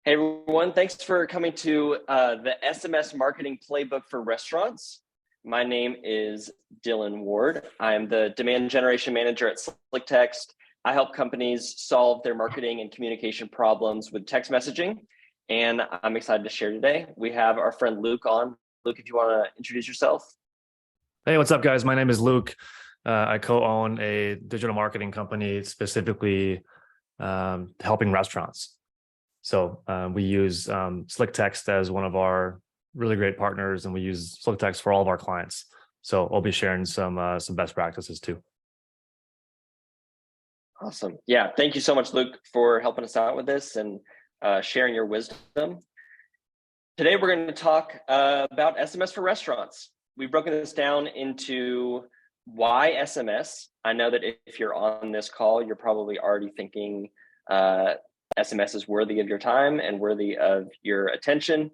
Hey everyone, thanks for coming to the SMS Marketing Playbook for Restaurants. My name is Dylan Ward. I'm the Demand Generation Manager at SlickText. I help companies solve their marketing and communication problems with text messaging, and I'm excited to share today. We have our friend Luke on. Luke, if you want to introduce yourself. Hey, what's up, guys? My name is Luke. I co-own a digital marketing company specifically helping restaurants. So we use SlickText as one of our really great partners, and we use SlickText for all of our clients. So I'll be sharing some best practices too. Awesome. Yeah, thank you so much, Luke, for helping us out with this and sharing your wisdom. Today, we're going to talk about SMS for restaurants. We've broken this down into why SMS. I know that if you're on this call, you're probably already thinking SMS is worthy of your time and worthy of your attention,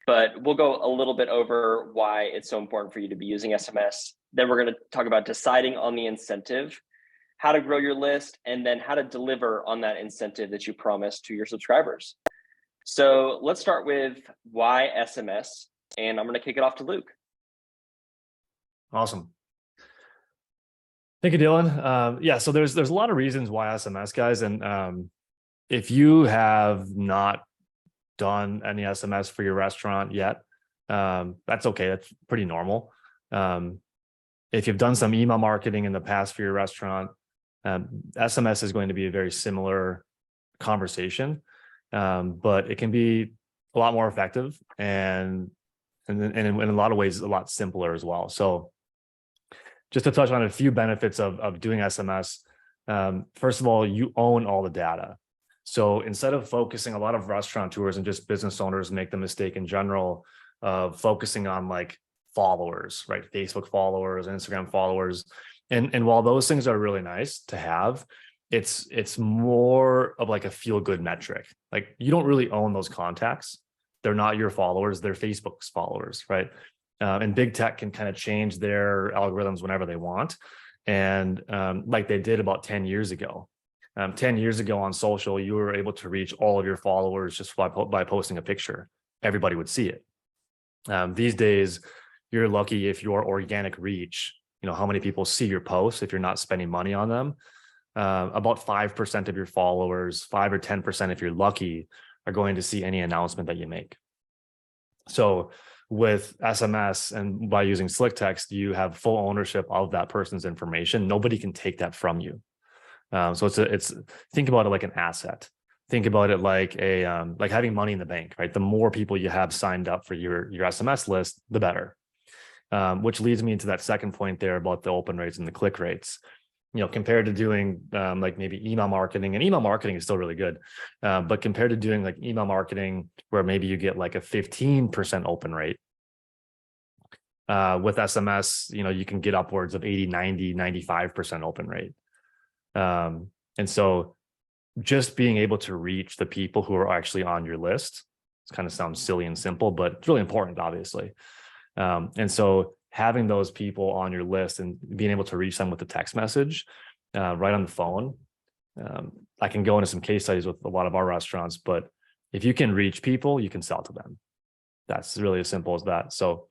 but we'll go a little bit over why it's so important for you to be using SMS. Then we're going to talk about deciding on the incentive, how to grow your list, and then how to deliver on that incentive that you promised to your subscribers. So let's start with why SMS, and I'm going to kick it off to Luke. Awesome. Thank you, Dylan. Yeah, so there's a lot of reasons why SMS, guys, and if you have not done any SMS for your restaurant yet, that's okay. That's pretty normal. If you've done some email marketing in the past for your restaurant, SMS is going to be a very similar conversation, but it can be a lot more effective and in a lot of ways, a lot simpler as well. So just to touch on a few benefits of doing SMS, first of all, you own all the data. So instead of focusing, a lot of restaurateurs and just business owners make the mistake in general of focusing on like followers, right? Facebook followers, Instagram followers. And while those things are really nice to have, it's more of like a feel-good metric. Like you don't really own those contacts. They're not your followers, they're Facebook's followers, right? And big tech can kind of change their algorithms whenever they want. And like they did about 10 years ago. 10 years ago on social, you were able to reach all of your followers just by posting a picture. Everybody would see it. These days, you're lucky if your organic reach, how many people see your posts if you're not spending money on them. About 5% of your followers, 5 or 10% if you're lucky, are going to see any announcement that you make. So with SMS and by using SlickText, you have full ownership of that person's information. Nobody can take that from you. So it's think about it like an asset. Think about it like like having money in the bank, right? The more people you have signed up for your SMS list, the better. Which leads me into that second point there about the open rates and the click rates. Compared to doing like maybe email marketing, and email marketing is still really good, but compared to doing like email marketing where maybe you get like a 15% open rate, with SMS, you can get upwards of 80, 90, 95% open rate. And so just being able to reach the people who are actually on your list, it kind of sounds silly and simple, but it's really important, obviously. And so having those people on your list and being able to reach them with a text message right on the phone. I can go into some case studies with a lot of our restaurants, but if you can reach people, you can sell to them. That's really as simple as that. So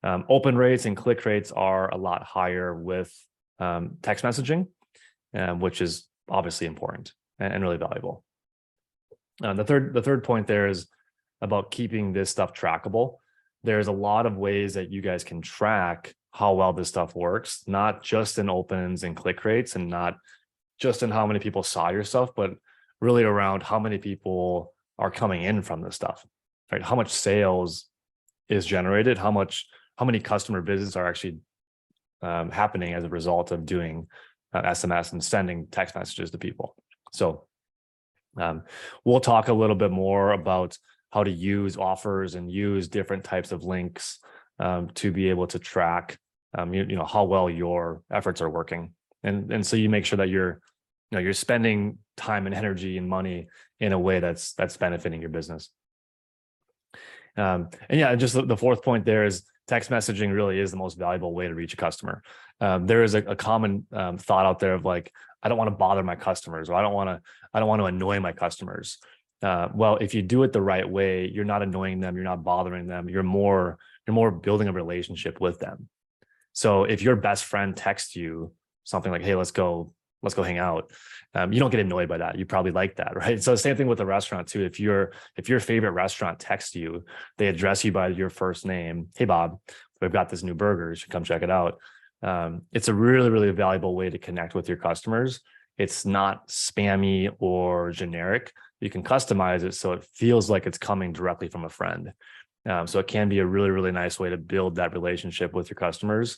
open rates and click rates are a lot higher with text messaging, which is obviously important and really valuable. The third point there is about keeping this stuff trackable. There's a lot of ways that you guys can track how well this stuff works, not just in opens and click rates and not just in how many people saw your stuff, but really around how many people are coming in from this stuff, right? How much sales is generated, how many customer visits are actually happening as a result of doing SMS and sending text messages to people. So we'll talk a little bit more about how to use offers and use different types of links to be able to track, how well your efforts are working, and so you make sure that you're spending time and energy and money in a way that's benefiting your business. And yeah, just the fourth point there is text messaging really is the most valuable way to reach a customer. There is a common thought out there of like, I don't want to bother my customers, or I don't want to annoy my customers. Well, if you do it the right way, you're not annoying them, you're not bothering them, you're more building a relationship with them. So if your best friend texts you something like, "Hey, let's go hang out," you don't get annoyed by that. You probably like that, right? So same thing with the restaurant too. If your favorite restaurant texts you, they address you by your first name. "Hey, Bob, we've got this new burger. You should come check it out." It's a really, really valuable way to connect with your customers. It's not spammy or generic. You can customize it so it feels like it's coming directly from a friend. So it can be a really, really nice way to build that relationship with your customers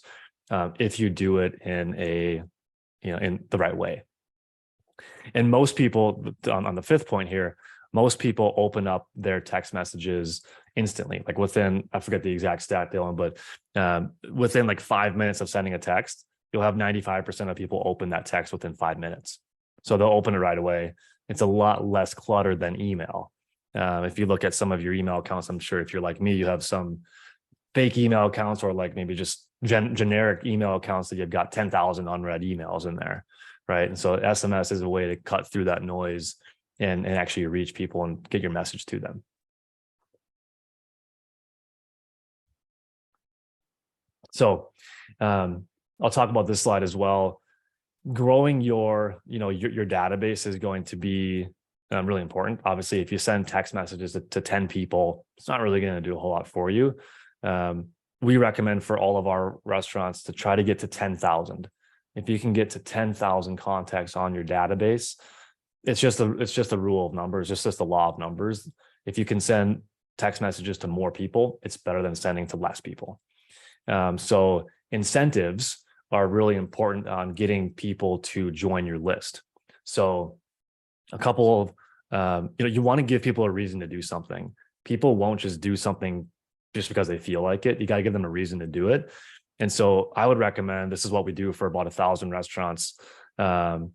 if you do it in the right way. And most people, on the fifth point here, most people open up their text messages instantly, like within, I forget the exact stat, Dylan, but within like 5 minutes of sending a text, you'll have 95% of people open that text within 5 minutes. So they'll open it right away. It's a lot less cluttered than email. If you look at some of your email accounts, I'm sure if you're like me, you have some fake email accounts or like maybe just generic email accounts that you've got 10,000 unread emails in there, right? And so SMS is a way to cut through that noise and actually reach people and get your message to them. So I'll talk about this slide as well. Growing your database is going to be really important. Obviously, if you send text messages to 10 people, it's not really going to do a whole lot for you. We recommend for all of our restaurants to try to get to 10,000. If you can get to 10,000 contacts on your database, it's just a rule of numbers, it's just the law of numbers. If you can send text messages to more people, it's better than sending to less people. So incentives are really important on getting people to join your list. So a couple of, you want to give people a reason to do something. People won't just do something just because they feel like it. You got to give them a reason to do it. And so I would recommend, this is what we do for about 1,000 restaurants, have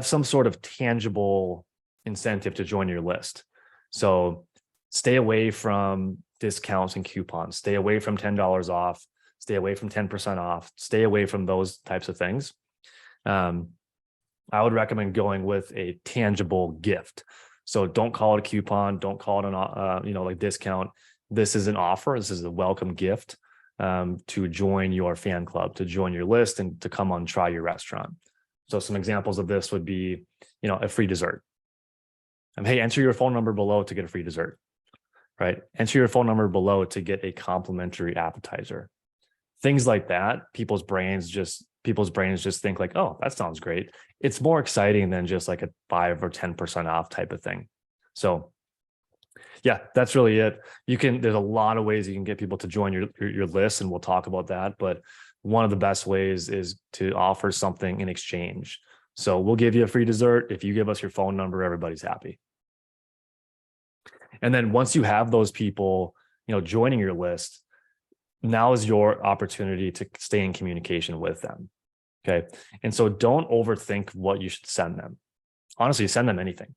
some sort of tangible incentive to join your list. So stay away from discounts and coupons, stay away from $10 off, stay away from 10% off, stay away from those types of things. I would recommend going with a tangible gift. So don't call it a coupon, don't call it like discount. This is an offer. This is a welcome gift to join your fan club, to join your list, and to come on try your restaurant. So some examples of this would be, a free dessert. Hey, enter your phone number below to get a free dessert, right? Enter your phone number below to get a complimentary appetizer. Things like that. People's brains just think like, oh, that sounds great. It's more exciting than just like a 5 or 10% off type of thing. So yeah, that's really it. There's a lot of ways you can get people to join your list, and we'll talk about that. But one of the best ways is to offer something in exchange. So we'll give you a free dessert. If you give us your phone number, everybody's happy. And then once you have those people, joining your list, now is your opportunity to stay in communication with them. Okay. And so don't overthink what you should send them. Honestly, send them anything.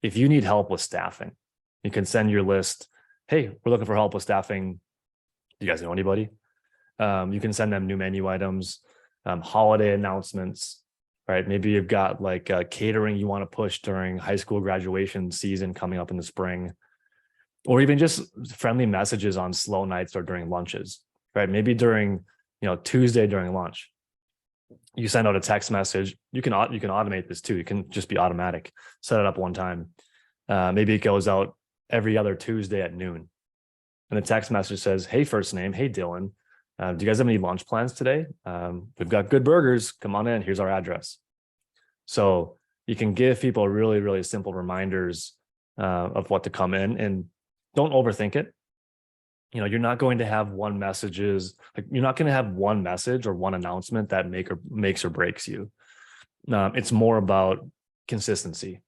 If you need help with staffing, you can send your list, hey, we're looking for help with staffing. Do you guys know anybody? You can send them new menu items, holiday announcements, right? Maybe you've got like catering you want to push during high school graduation season coming up in the spring, or even just friendly messages on slow nights or during lunches, right? Maybe during, Tuesday during lunch, you send out a text message. You can automate this too. It can just be automatic. Set it up one time. Maybe it goes out every other Tuesday at noon. And the text message says, hey, first name, hey, Dylan, do you guys have any lunch plans today? We've got good burgers. Come on in. Here's our address. So you can give people really, really simple reminders of what to come in, and don't overthink it. You're not going to have one message or one announcement that makes or breaks you. It's more about consistency.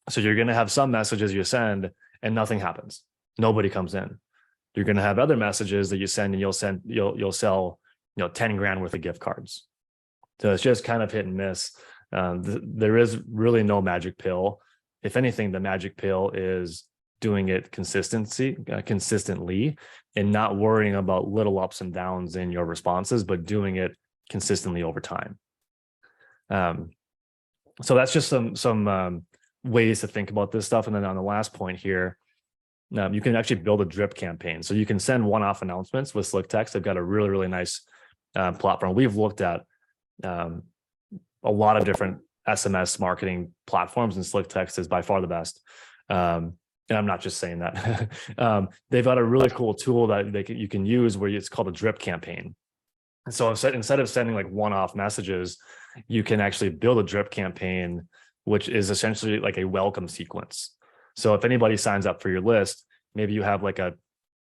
So you're going to have some messages you send and nothing happens. Nobody comes in. You're going to have other messages that you send and you'll sell, 10 grand worth of gift cards. So it's just kind of hit and miss. There is really no magic pill. If anything, the magic pill is doing it consistently and not worrying about little ups and downs in your responses, but doing it consistently over time. So that's just some ways to think about this stuff. And then on the last point here, you can actually build a drip campaign. So you can send one-off announcements with SlickText. They've got a really, really nice platform. We've looked at a lot of different SMS marketing platforms, and SlickText is by far the best. And I'm not just saying that. They've got a really cool tool that you can use where it's called a drip campaign. And so instead of sending like one-off messages, you can actually build a drip campaign, which is essentially like a welcome sequence. So if anybody signs up for your list, maybe you have like a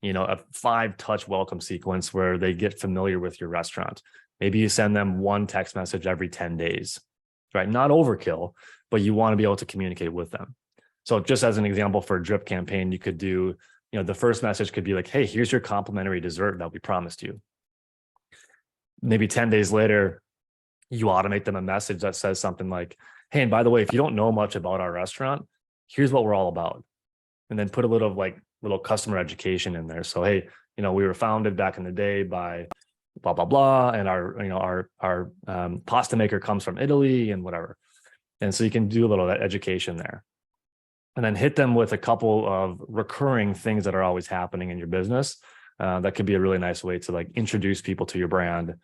5-touch welcome sequence where they get familiar with your restaurant. Maybe you send them one text message every 10 days, right? Not overkill, but you want to be able to communicate with them. So just as an example for a drip campaign, you could do, the first message could be like, hey, here's your complimentary dessert that we promised you. Maybe 10 days later, you automate them a message that says something like, hey, and by the way, if you don't know much about our restaurant, here's what we're all about. And then put a little customer education in there. So, hey, we were founded back in the day by blah, blah, blah. And our pasta maker comes from Italy and whatever. And so you can do a little of that education there. And then hit them with a couple of recurring things that are always happening in your business. That could be a really nice way to like introduce people to your brand.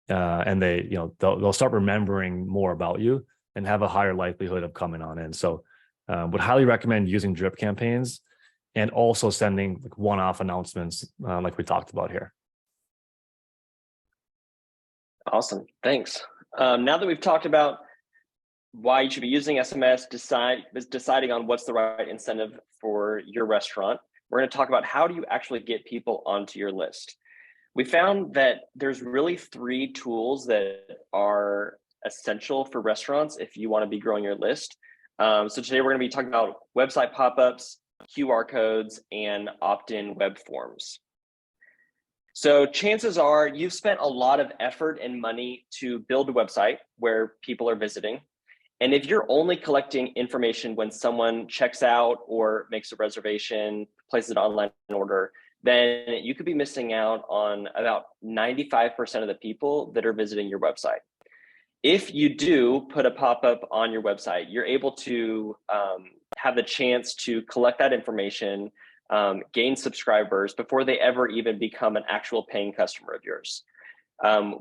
And they'll start remembering more about you and have a higher likelihood of coming on in. So would highly recommend using drip campaigns and also sending like one-off announcements like we talked about here. Awesome, thanks. Now that we've talked about why you should be using SMS, deciding on what's the right incentive for your restaurant, we're going to talk about how do you actually get people onto your list. We found that there's really 3 tools that are essential for restaurants if you want to be growing your list. So today we're going to be talking about website pop-ups, QR codes, and opt-in web forms. So chances are you've spent a lot of effort and money to build a website where people are visiting. And if you're only collecting information when someone checks out or makes a reservation, places an online order, then you could be missing out on about 95% of the people that are visiting your website. If you do put a pop-up on your website, you're able to have the chance to collect that information, gain subscribers before they ever even become an actual paying customer of yours.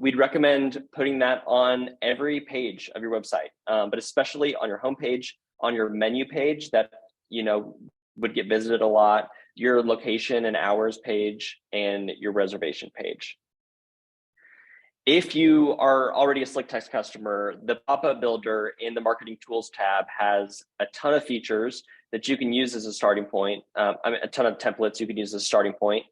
We'd recommend putting that on every page of your website, but especially on your homepage, on your menu page that would get visited a lot, your location and hours page, and your reservation page. If you are already a SlickText customer, the pop-up builder in the marketing tools tab has a ton of features that you can use as a starting point. A ton of templates you can use as a starting point.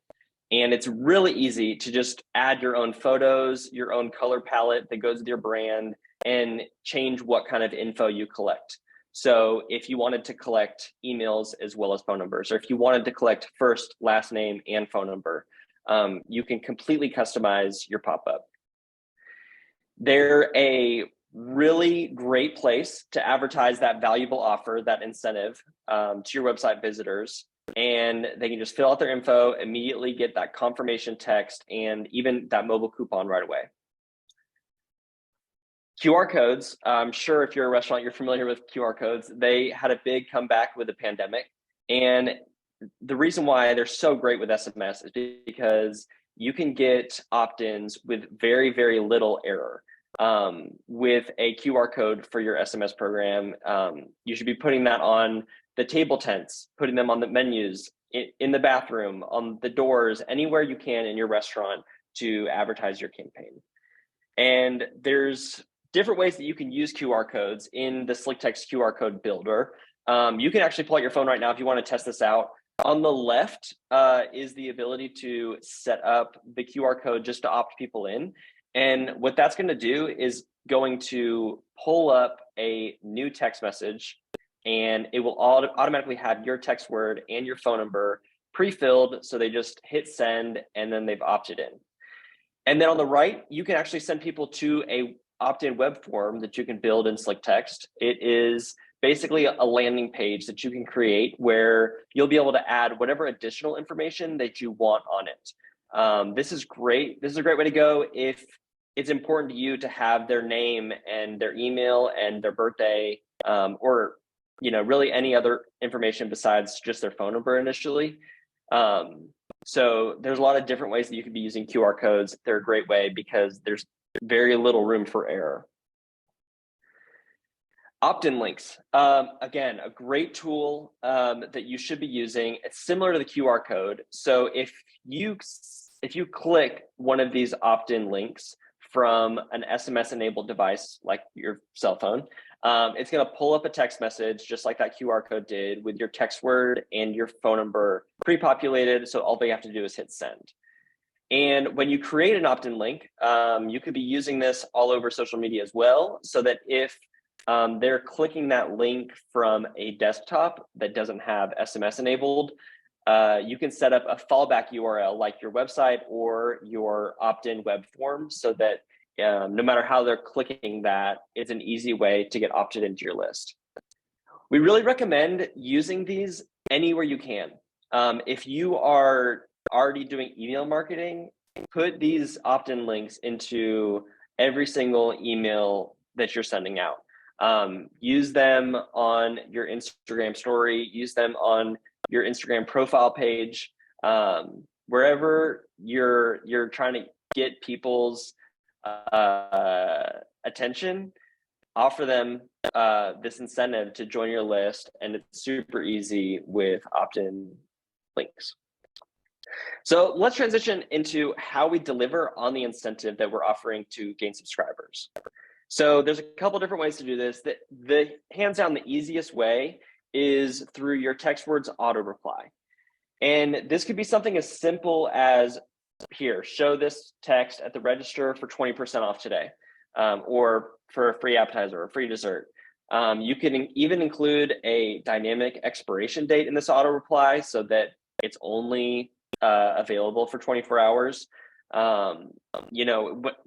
And it's really easy to just add your own photos, your own color palette that goes with your brand, and change what kind of info you collect. So if you wanted to collect emails as well as phone numbers, or if you wanted to collect first, last name, and phone number, you can completely customize your pop-up. They're a really great place to advertise that valuable offer, that incentive to your website visitors. And they can just fill out their info, immediately get that confirmation text, and even that mobile coupon right away. QR codes, I'm sure if you're a restaurant, you're familiar with QR codes. They had a big comeback with the pandemic. And the reason why they're so great with SMS is because you can get opt-ins with very, very little error. With a QR code for your SMS program, you should be putting that on the table tents, putting them on the menus, in the bathroom, on the doors, anywhere you can in your restaurant to advertise your campaign. And there's different ways that you can use QR codes in the SlickText QR code builder. You can actually pull out your phone right now if you want to test this out. On the left is the ability to set up the QR code just to opt people in. And what that's going to do is going to pull up a new text message, and it will automatically have your text word and your phone number pre-filled. So they just hit send and then they've opted in. And then on the right, you can actually send people to a opt-in web form that you can build in SlickText. It is basically a landing page that you can create where you'll be able to add whatever additional information that you want on it. This is great. This is a great way to go if it's important to you to have their name and their email and their birthday, or really any other information besides just their phone number initially. So there's a lot of different ways that you could be using QR codes. They're a great way because there's very little room for error. Opt-in links, again, a great tool that you should be using. It's similar to the QR code. So if you click one of these opt-in links from an SMS-enabled device like your cell phone, it's going to pull up a text message just like that QR code did with your text word and your phone number pre-populated. So all they have to do is hit send. And when you create an opt-in link, you could be using this all over social media as well, so that if they're clicking that link from a desktop that doesn't have SMS enabled, you can set up a fallback URL like your website or your opt-in web form, so that no matter how they're clicking that, it's an easy way to get opted into your list. We really recommend using these anywhere you can. If you are already doing email marketing, put these opt-in links into every single email that you're sending out. Use them on your Instagram story, use them on your Instagram profile page, wherever you're trying to get people's attention, offer them this incentive to join your list, and it's super easy with opt-in links. So let's transition into how we deliver on the incentive that we're offering to gain subscribers. So there's a couple different ways to do this. The hands down, the easiest way is through your text words auto reply. And this could be something as simple as, here, show this text at the register for 20% off today, or for a free appetizer or a free dessert. You can even include a dynamic expiration date in this auto reply so that it's only available for 24 hours.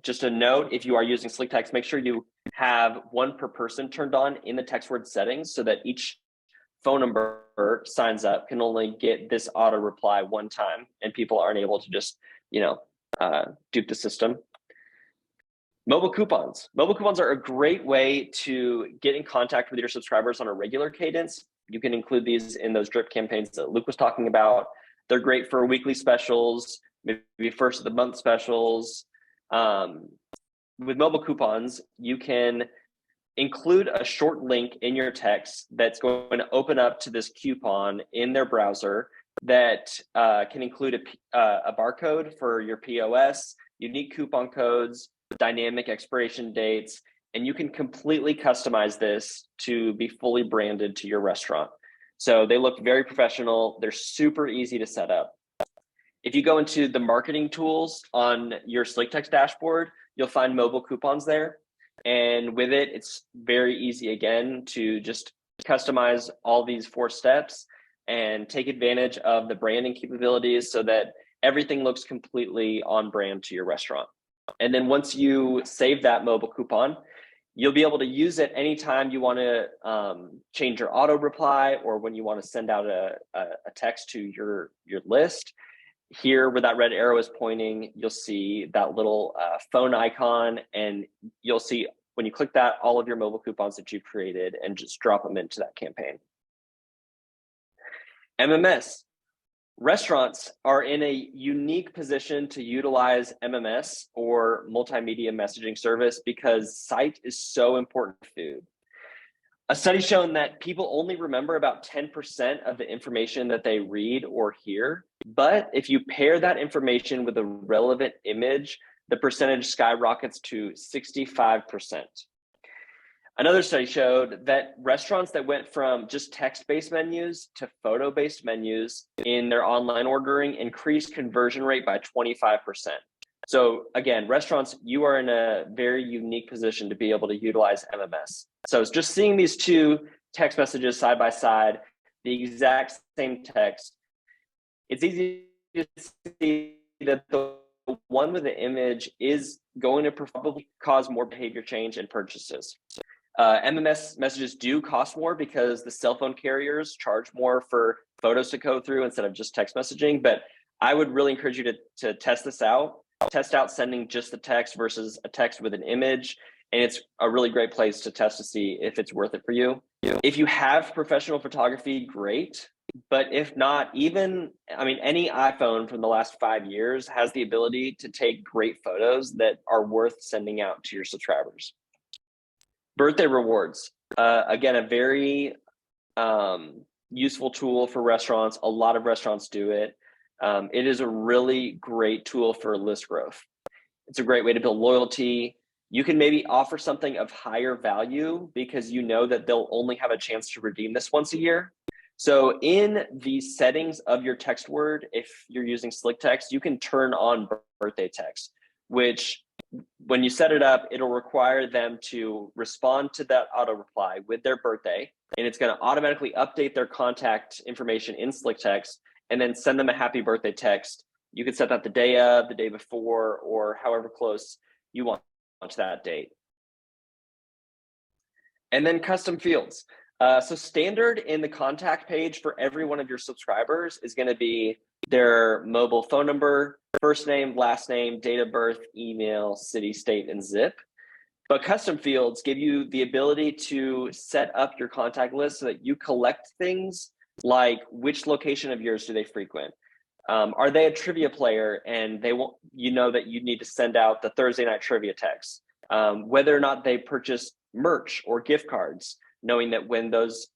Just a note, if you are using SlickText, make sure you have one per person turned on in the text word settings, so that each phone number signs up can only get this auto reply one time, and people aren't able to just, dupe the system. Mobile coupons. Mobile coupons are a great way to get in contact with your subscribers on a regular cadence. You can include these in those drip campaigns that Luke was talking about. They're great for weekly specials, maybe first of the month specials. With mobile coupons, you can include a short link in your text that's going to open up to this coupon in their browser that can include a barcode for your POS, unique coupon codes, dynamic expiration dates, and you can completely customize this to be fully branded to your restaurant. So they look very professional. They're super easy to set up. If you go into the marketing tools on your SlickText dashboard, you'll find mobile coupons there. And with it, it's very easy, again, to just customize all these 4 steps and take advantage of the branding capabilities so that everything looks completely on brand to your restaurant. And then once you save that mobile coupon, you'll be able to use it anytime you want to change your auto reply, or when you want to send out a text to your list. Here, where that red arrow is pointing, you'll see that little phone icon, and you'll see when you click that, all of your mobile coupons that you've created, and just drop them into that campaign. MMS. Restaurants are in a unique position to utilize MMS, or multimedia messaging service, because sight is so important for food. A study's shown that people only remember about 10% of the information that they read or hear, but if you pair that information with a relevant image, the percentage skyrockets to 65%. Another study showed that restaurants that went from just text-based menus to photo-based menus in their online ordering increased conversion rate by 25%. So again, restaurants, you are in a very unique position to be able to utilize MMS. So it's just seeing these 2 text messages side by side, the exact same text, it's easy to see that the one with the image is going to probably cause more behavior change and purchases. MMS messages do cost more because the cell phone carriers charge more for photos to go through instead of just text messaging. But I would really encourage you to test this out. Test out sending just the text versus a text with an image. and it's a really great place to test to see if it's worth it for you. If you have professional photography, great. But if not, any iPhone from the last 5 years has the ability to take great photos that are worth sending out to your subscribers. Birthday rewards, again, a very useful tool for restaurants. A lot of restaurants do it. It is a really great tool for list growth. It's a great way to build loyalty. You can maybe offer something of higher value because you know that they'll only have a chance to redeem this once a year. So in the settings of your text word, if you're using SlickText, you can turn on birthday text, which when you set it up, it'll require them to respond to that auto reply with their birthday, and it's going to automatically update their contact information in SlickText and then send them a happy birthday text. You can set that the day of, the day before, or however close you want to that date. And then custom fields. So standard in the contact page for every one of your subscribers is going to be their mobile phone number, first name, last name, date of birth, email, city, state, and zip. But custom fields give you the ability to set up your contact list so that you collect things like which location of yours do they frequent? Are they a trivia player and they want that you need to send out the Thursday night trivia text? Whether or not they purchase merch or gift cards, knowing that when those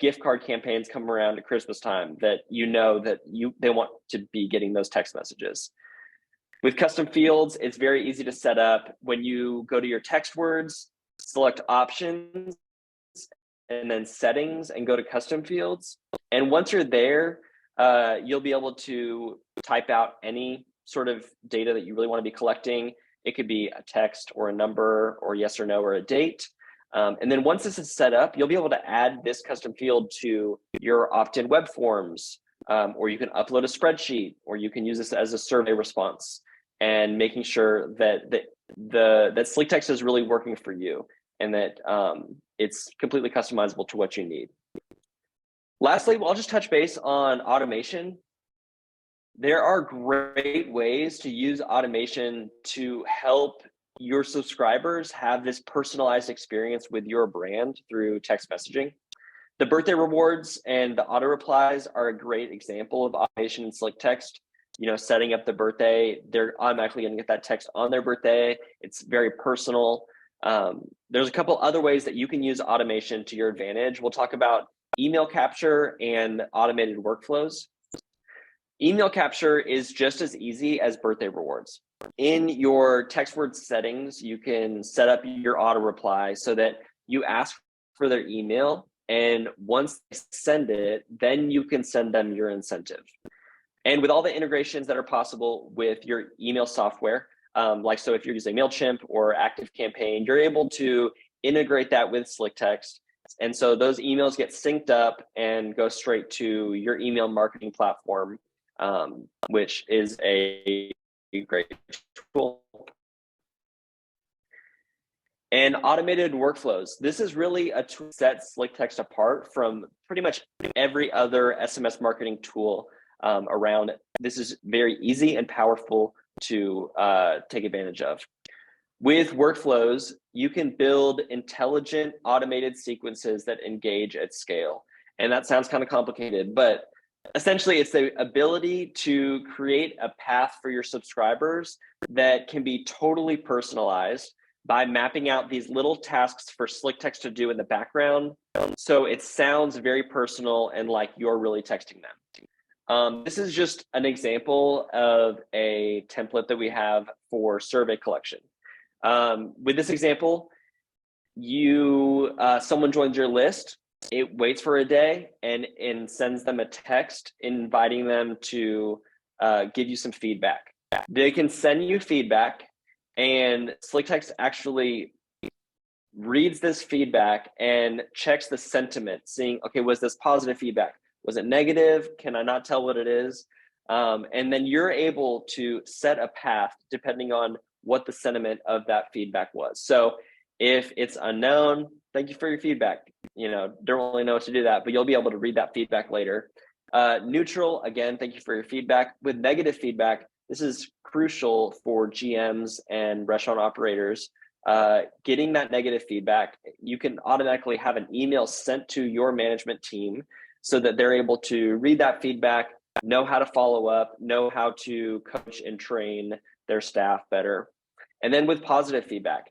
gift card campaigns come around at Christmas time, that they want to be getting those text messages. With custom fields, it's very easy to set up. When you go to your text words, select options and then settings and go to custom fields. And once you're there, you'll be able to type out any sort of data that you really want to be collecting. It could be a text or a number or yes or no or a date. And then once this is set up, you'll be able to add this custom field to your opt-in web forms, or you can upload a spreadsheet, or you can use this as a survey response, and making sure that SlickText is really working for you and that it's completely customizable to what you need. Lastly, I'll just touch base on automation. There are great ways to use automation to help your subscribers have this personalized experience with your brand through text messaging. The birthday rewards and the auto replies are a great example of automation in SlickText. Setting up the birthday, they're automatically going to get that text on their birthday. It's very personal. There's a couple other ways that you can use automation to your advantage. We'll talk about email capture and automated workflows. Email capture is just as easy as birthday rewards. In your text word settings, you can set up your auto reply so that you ask for their email, and once they send it, then you can send them your incentive. And with all the integrations that are possible with your email software, so if you're using MailChimp or ActiveCampaign, you're able to integrate that with SlickText. And so those emails get synced up and go straight to your email marketing platform, which is a great tool. And automated workflows. This is really a tool that sets SlickText apart from pretty much every other SMS marketing tool around. This is very easy and powerful to take advantage of. With workflows, you can build intelligent automated sequences that engage at scale. And that sounds kind of complicated, but essentially it's the ability to create a path for your subscribers that can be totally personalized by mapping out these little tasks for SlickText to do in the background. So it sounds very personal and like you're really texting them. This is just an example of a template that we have for survey collection. With this example, someone joins your list, it waits for a day and sends them a text inviting them to give you some feedback. They can send you feedback, and SlickText actually reads this feedback and checks the sentiment, seeing, okay, was this positive feedback? Was it negative? Can I not tell what it is? And then you're able to set a path depending on what the sentiment of that feedback was. So if it's unknown, thank you for your feedback. Don't really know what to do that, but you'll be able to read that feedback later. Neutral, again, thank you for your feedback. With negative feedback, this is crucial for GMs and restaurant operators getting that negative feedback, you can automatically have an email sent to your management team so that they're able to read that feedback, know how to follow up, know how to coach and train their staff better. And then with positive feedback,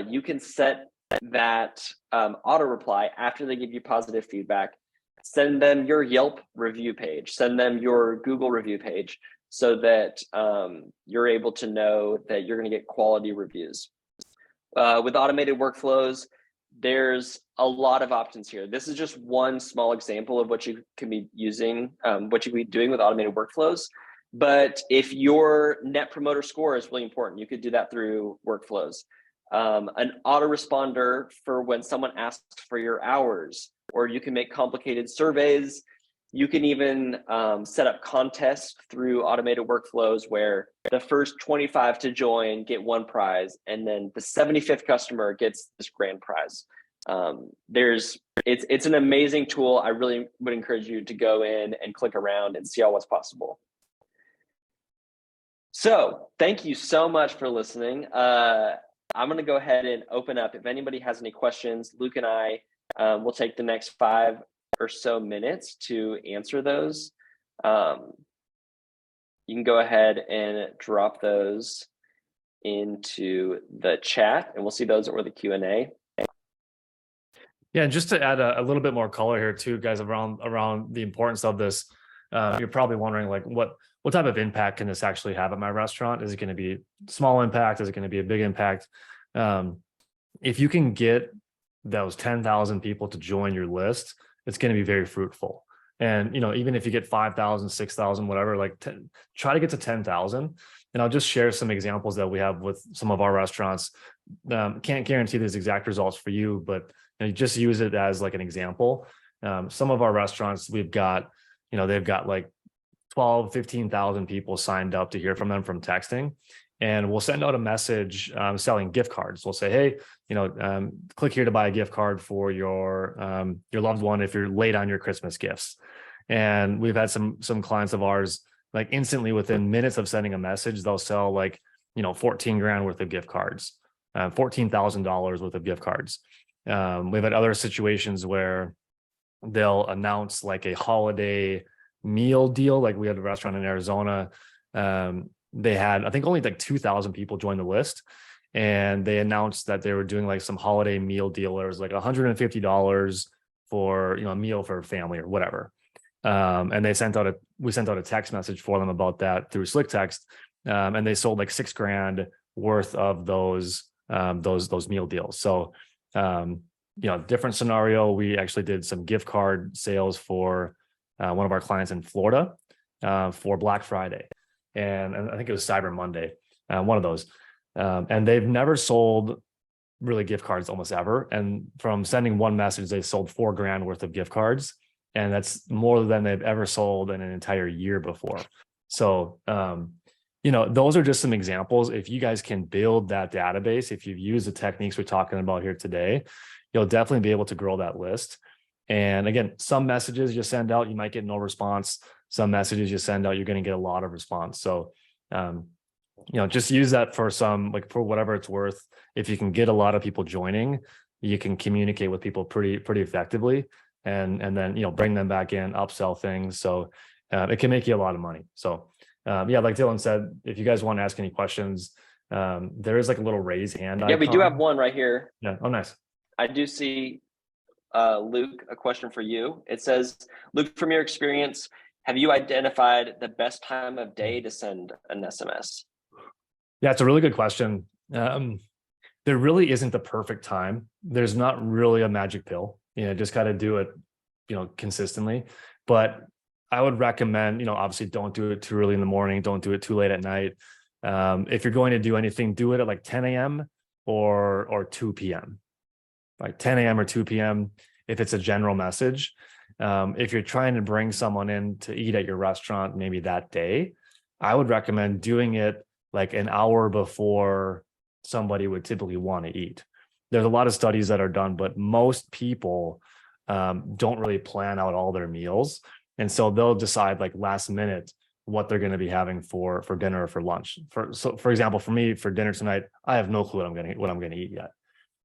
you can set that auto reply after they give you positive feedback. Send them your Yelp review page, send them your Google review page so that you're able to know that you're going to get quality reviews. With automated workflows, there's a lot of options here. This is just one small example of what you can be using, what you can be doing with automated workflows. But if your net promoter score is really important, you could do that through workflows. An autoresponder for when someone asks for your hours, or you can make complicated surveys. You can even set up contests through automated workflows where the first 25 to join get one prize, and then the 75th customer gets this grand prize. It's an amazing tool. I really would encourage you to go in and click around and see all what's possible. So thank you so much for listening. I'm going to go ahead and open up. If anybody has any questions, Luke and I will take the next 5 or so minutes to answer those. You can go ahead and drop those into the chat, and we'll see those or the Q&A. Yeah, and just to add a little bit more color here too, guys, around the importance of this. You're probably wondering, like, what type of impact can this actually have at my restaurant? Is it going to be small impact? Is it going to be a big impact? If you can get those 10,000 people to join your list, it's going to be very fruitful. And, even if you get 5,000, 6,000, whatever, like try to get to 10,000. And I'll just share some examples that we have with some of our restaurants. Can't guarantee these exact results for you, but you just use it as like an example. Some of our restaurants, we've got, they've got like 12, 15,000 people signed up to hear from them from texting. And we'll send out a message selling gift cards. We'll say, hey, click here to buy a gift card for your loved one if you're late on your Christmas gifts. And we've had some clients of ours, like instantly within minutes of sending a message, they'll sell like, 14 grand worth of gift cards, $14,000 worth of gift cards. We've had other situations where they'll announce like a holiday meal deal. Like we had a restaurant in Arizona. They had, I think, only like 2,000 people join the list, and they announced that they were doing like some holiday meal deal. Where it was like $150 for, a meal for a family or whatever. And we sent out a text message for them about that through SlickText. And they sold like $6 grand worth of those meal deals. So, different scenario. We actually did some gift card sales for one of our clients in Florida for Black Friday. And I think it was Cyber Monday, one of those. And they've never sold really gift cards almost ever. And from sending one message, they sold $4 grand worth of gift cards. And that's more than they've ever sold in an entire year before. So, those are just some examples. If you guys can build that database, if you've used the techniques we're talking about here today, you'll definitely be able to grow that list. And again, some messages you send out, you might get no response. Some messages you send out, you're going to get a lot of response. So, just use that for for whatever it's worth. If you can get a lot of people joining, you can communicate with people pretty effectively, and then, bring them back in, upsell things. So it can make you a lot of money. So yeah, like Dylan said, if you guys want to ask any questions, there is like a little raise hand icon. Yeah, we do have one right here. Yeah. Oh, nice. I do see, Luke, a question for you. It says, Luke, from your experience, have you identified the best time of day to send an SMS? Yeah, it's a really good question. There really isn't the perfect time. There's not really a magic pill. Just got to do it, consistently. But I would recommend, obviously don't do it too early in the morning. Don't do it too late at night. If you're going to do anything, do it at like 10 a.m. or 2 p.m. Like 10 a.m. or 2 p.m. if it's a general message. If you're trying to bring someone in to eat at your restaurant, maybe that day, I would recommend doing it like an hour before somebody would typically want to eat. There's a lot of studies that are done, but most people don't really plan out all their meals. And so they'll decide like last minute, what they're going to be having for dinner or for lunch. For example, for me, for dinner tonight, I have no clue what I'm going to eat yet.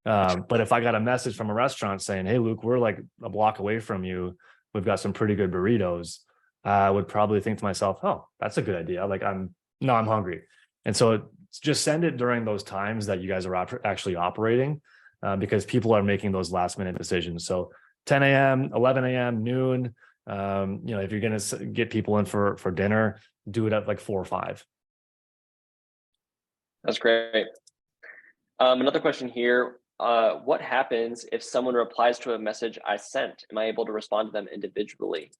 But if I got a message from a restaurant saying, "Hey, Luke, we're like a block away from you. We've got some pretty good burritos," I would probably think to myself, "Oh, that's a good idea. Like I'm hungry." And so just send it during those times that you guys are actually operating, because people are making those last minute decisions. So 10 a.m., 11 a.m., noon. If you're going to get people in for dinner, do it at like 4 or 5. That's great. Another question here. What happens if someone replies to a message I sent? Am I able to respond to them individually?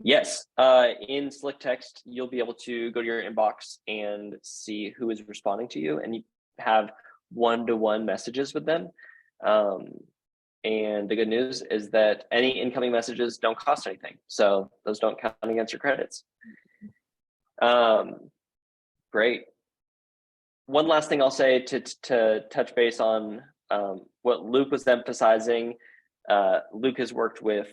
Yes. In SlickText, you'll be able to go to your inbox and see who is responding to you, and you have one-to-one messages with them. And the good news is that any incoming messages don't cost anything. So those don't count against your credits. Great. One last thing I'll say to touch base on what Luke was emphasizing. Luke has worked with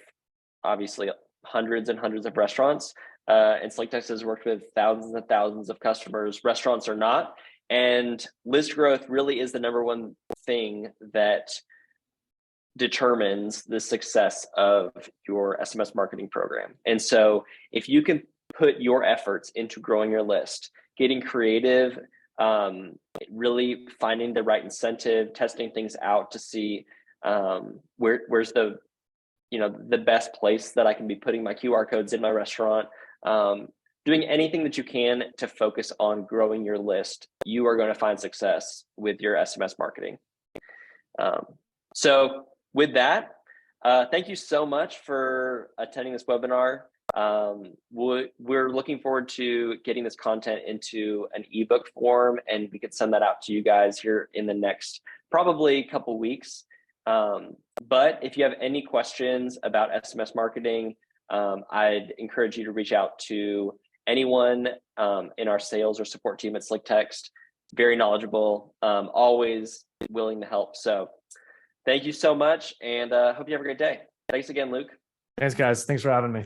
obviously hundreds and hundreds of restaurants, and SlickText has worked with thousands and thousands of customers, restaurants or not. And list growth really is the number one thing that determines the success of your SMS marketing program. And so if you can put your efforts into growing your list, getting creative, really finding the right incentive, testing things out to see where's the best place that I can be putting my QR codes in my restaurant, doing anything that you can to focus on growing your list, you are going to find success with your SMS marketing. So with that, thank you so much for attending this webinar. We're looking forward to getting this content into an ebook form, and we could send that out to you guys here in the next probably couple weeks. But if you have any questions about SMS marketing, I'd encourage you to reach out to anyone in our sales or support team at SlickText. Very knowledgeable, always willing to help. So thank you so much, and hope you have a great day. Thanks again, Luke. Thanks, guys. Thanks for having me.